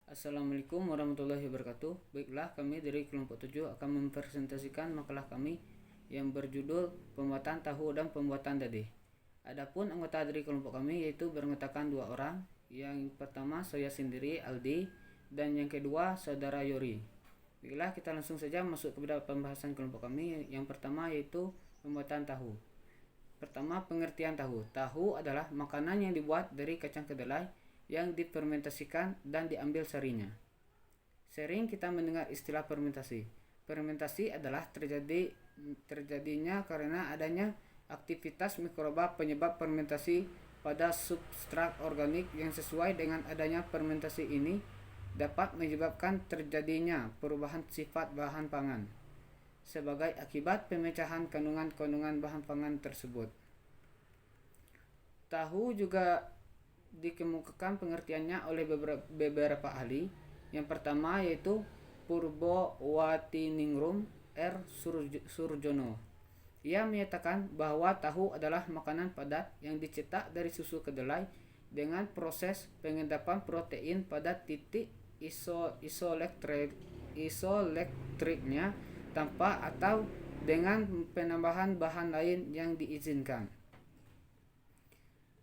Assalamualaikum warahmatullahi wabarakatuh. Baiklah, kami dari kelompok 7 akan mempresentasikan makalah kami yang berjudul Pembuatan Tahu dan Pembuatan Dade. Adapun anggota dari kelompok kami yaitu beranggotakan 2 orang. Yang pertama saya sendiri Aldi dan yang kedua saudara Yori. Baiklah, kita langsung saja masuk kepada pembahasan kelompok kami. Yang pertama yaitu pembuatan tahu. Pertama, pengertian tahu. Tahu adalah makanan yang dibuat dari kacang kedelai yang difermentasikan dan diambil sarinya. Sering kita mendengar istilah fermentasi. Fermentasi adalah terjadinya karena adanya aktivitas mikroba penyebab fermentasi pada substrat organik yang sesuai dengan adanya fermentasi ini dapat menyebabkan terjadinya perubahan sifat bahan pangan sebagai akibat pemecahan kandungan-kandungan bahan pangan tersebut. Tahu juga dikemukakan pengertiannya oleh beberapa ahli. Yang pertama yaitu Purbowatiningrum R. Surjono. Ia menyatakan bahwa tahu adalah makanan padat yang dicetak dari susu kedelai dengan proses pengendapan protein pada titik isoelektriknya tanpa atau dengan penambahan bahan lain yang diizinkan.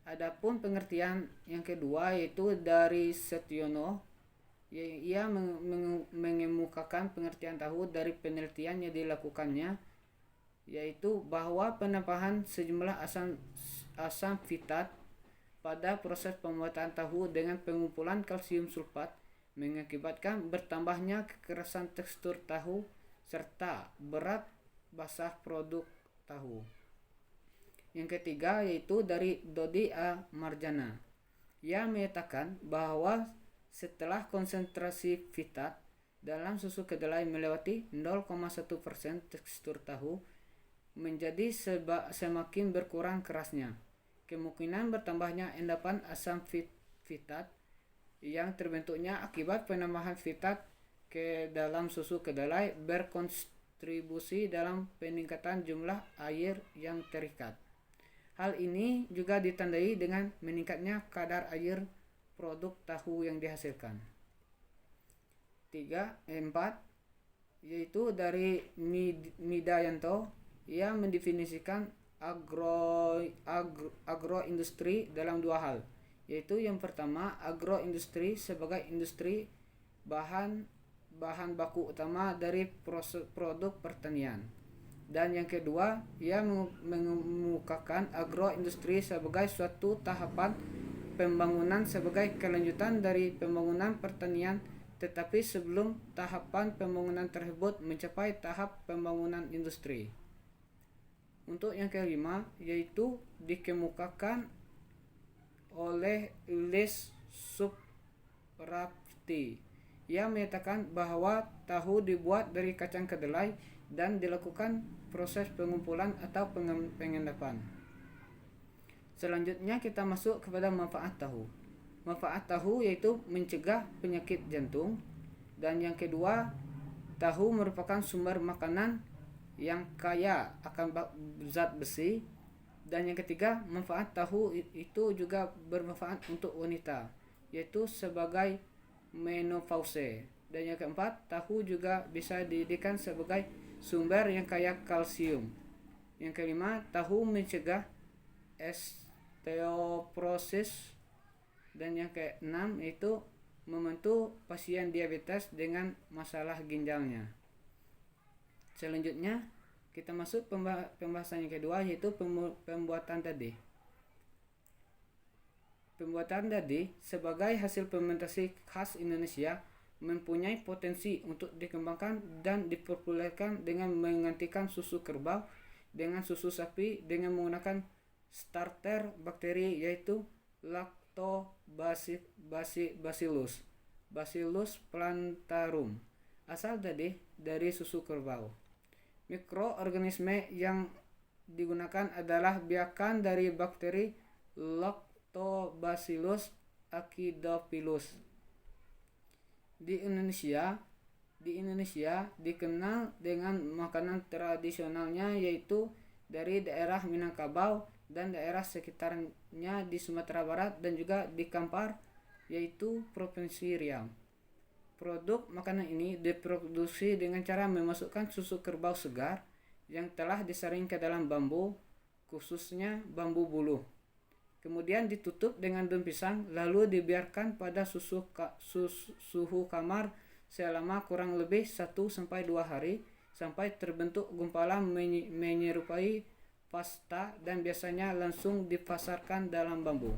Adapun pengertian yang kedua yaitu dari Setiono. Ia mengemukakan pengertian tahu dari penelitian yang dilakukannya, yaitu bahwa penambahan sejumlah asam fitat pada proses pembuatan tahu dengan pengumpulan kalsium sulfat mengakibatkan bertambahnya kekerasan tekstur tahu serta berat basah produk tahu. Yang ketiga yaitu dari Dodi A. Marjana. Ia menyatakan bahwa setelah konsentrasi fitat dalam susu kedelai melewati 0,1% tekstur tahu menjadi semakin berkurang kerasnya. Kemungkinan bertambahnya endapan asam fitat yang terbentuknya akibat penambahan fitat ke dalam susu kedelai berkontribusi dalam peningkatan jumlah air yang terikat. Hal ini juga ditandai dengan meningkatnya kadar air produk tahu yang dihasilkan. 4 yaitu dari Midayanto. Ia mendefinisikan agroindustri dalam 2 hal, yaitu yang pertama agroindustri sebagai industri bahan baku utama dari produk pertanian. Dan yang kedua, ia mengemukakan agroindustri sebagai suatu tahapan pembangunan sebagai kelanjutan dari pembangunan pertanian, tetapi sebelum tahapan pembangunan tersebut mencapai tahap pembangunan industri. Untuk yang kelima, yaitu dikemukakan oleh Les Suprapti. Ia menyatakan bahwa tahu dibuat dari kacang kedelai dan dilakukan proses pengumpulan atau pengendapan. Selanjutnya kita masuk kepada manfaat tahu. Manfaat tahu yaitu mencegah penyakit jantung. Dan yang kedua, tahu merupakan sumber makanan yang kaya akan zat besi. Dan yang ketiga, manfaat tahu itu juga bermanfaat untuk wanita, yaitu sebagai menopause. Dan yang keempat, tahu juga bisa dijadikan sebagai sumber yang kaya kalsium. Yang kelima, tahu mencegah osteoporosis. Dan yang keenam itu membantu pasien diabetes dengan masalah ginjalnya. Selanjutnya kita masuk pembahasan yang kedua yaitu pembuatan dade. Pembuatan dade sebagai hasil fermentasi khas Indonesia mempunyai potensi untuk dikembangkan dan dipopulerkan dengan menggantikan susu kerbau dengan susu sapi dengan menggunakan starter bakteri yaitu Bacillus plantarum. Asal dade dari susu kerbau. Mikroorganisme yang digunakan adalah biakan dari bakteri Lactobacillus acidophilus. Di Indonesia dikenal dengan makanan tradisionalnya yaitu dari daerah Minangkabau dan daerah sekitarnya di Sumatera Barat dan juga di Kampar yaitu Provinsi Riau. Produk makanan ini diproduksi dengan cara memasukkan susu kerbau segar yang telah disaring ke dalam bambu, khususnya bambu buluh. Kemudian ditutup dengan daun pisang, lalu dibiarkan pada suhu kamar selama kurang lebih 1-2 hari sampai terbentuk gumpalan menyerupai pasta, dan biasanya langsung dipasarkan dalam bambu.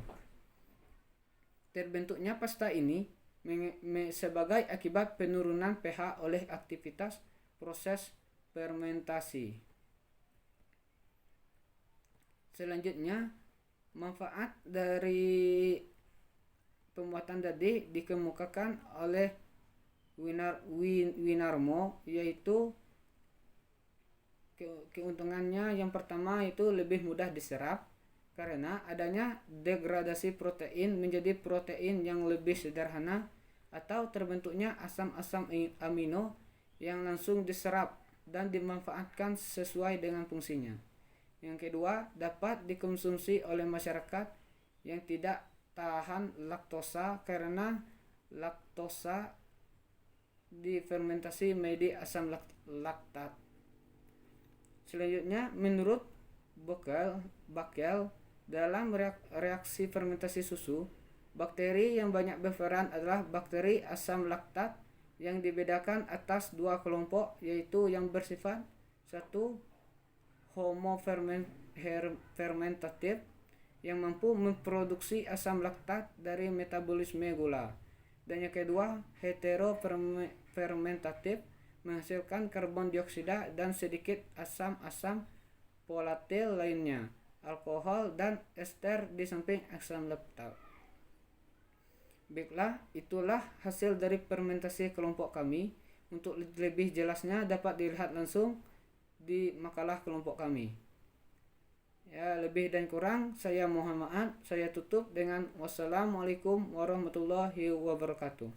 Terbentuknya pasta ini sebagai akibat penurunan pH oleh aktivitas proses fermentasi. Selanjutnya, manfaat dari pembuatan tadi dikemukakan oleh Winarmo, yaitu keuntungannya yang pertama itu lebih mudah diserap karena adanya degradasi protein menjadi protein yang lebih sederhana atau terbentuknya asam-asam amino yang langsung diserap dan dimanfaatkan sesuai dengan fungsinya. Yang kedua, dapat dikonsumsi oleh masyarakat yang tidak tahan laktosa karena laktosa difermentasi menjadi asam laktat. Selanjutnya, menurut Backel, dalam reaksi fermentasi susu, bakteri yang banyak berperan adalah bakteri asam laktat yang dibedakan atas 2 kelompok, yaitu yang bersifat 1. Homofermentatif yang mampu memproduksi asam laktat dari metabolisme gula, dan yang kedua heterofermentatif menghasilkan karbon dioksida dan sedikit asam-asam volatil lainnya, alkohol dan ester di samping asam laktat. Baiklah, itulah hasil dari fermentasi kelompok kami. Untuk lebih jelasnya dapat dilihat langsung di makalah kelompok kami. Ya, lebih dan kurang saya mohon maaf. Saya tutup dengan wassalamualaikum warahmatullahi wabarakatuh.